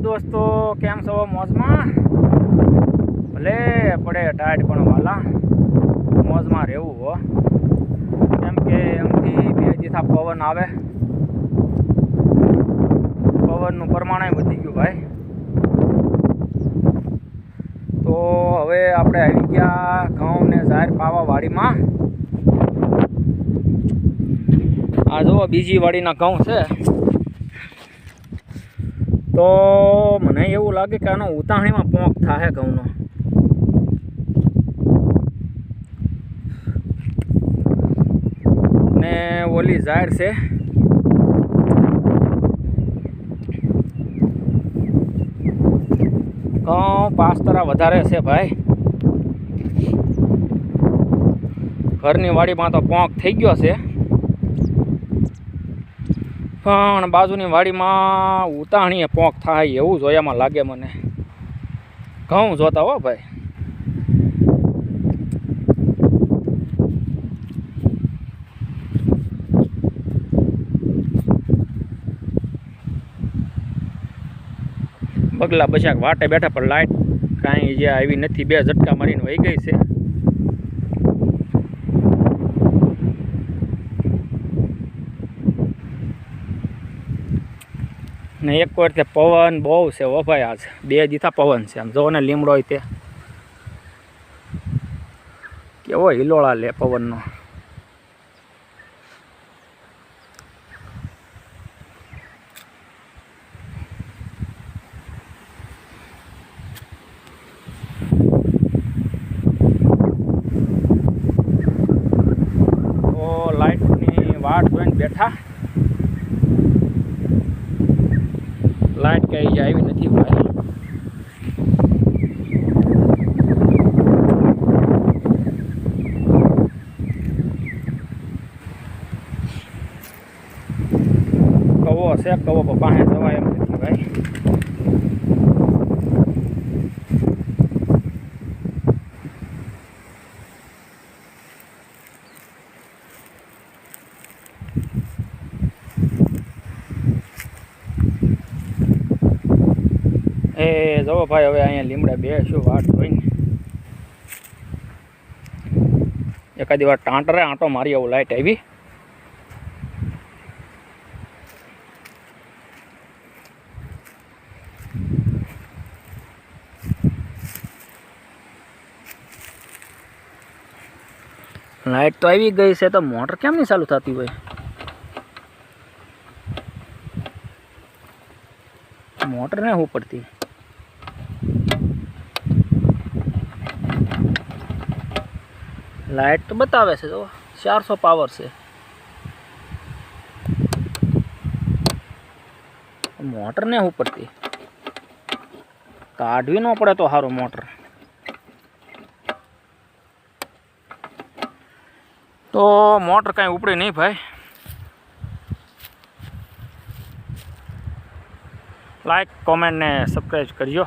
दोस्तों केम छो मौज में भले पड़े टाइट पण वाला मौज में रहू हो केम के अमथी बे दिथा पवन आवे पवन प्रमाण वधी गयुं भाई। तो हवे आपणे आई गया घऊं ने जाहिर पावा वाड़ी में। आ जो बीजी वाड़ी ना घऊं छे तो मने एवं लगे कि आनो उतावणी में पोंक थाहे घऊंनो। ने ओली जाहिर से घऊं 5 तरा वधारे छे भाई। घरनी वाड़ी में तो पोंक थई गयो छे पण बाजुनी वाड़ी में उतावळीए पोंक थाय एवुं जोयामां लागे मने। घऊं जोता हो भाई। बगला बशाक वाटे बैठा पर लाइट कांई जे आवी नथी। बे झटका मारीने वही गई छे। ने एक वरते पवन बहु से ओ भाई। आज 2 दीथा पवन से आम जो ने લીમડો ते केवो हिलोळा ले पवन नो। तो लाइट नी वाट जोईने बैठा लाइट कहीं आई नहीं भाई। कवो से कवो पप्पा है जवाय एम नहीं भाई। ए जो भाई हवे अहीं લીમડે बेसुं वाट जोईने एकादी वार टांटरे आंटो मारी एवं लाइट आई। लाइट तो आई गई से तो मोटर केम नहीं चालू थती भाई। मोटर ने हूँ पड़ती लाइट तो बतावे से जो 400 पावर से मोटर ने हूँ पड़ती काढ़वी न पड़े तो हारो मोटर। तो मोटर कहीं उपड़ी नहीं भाई। लाइक कमेंट ने सब्सक्राइब करियो।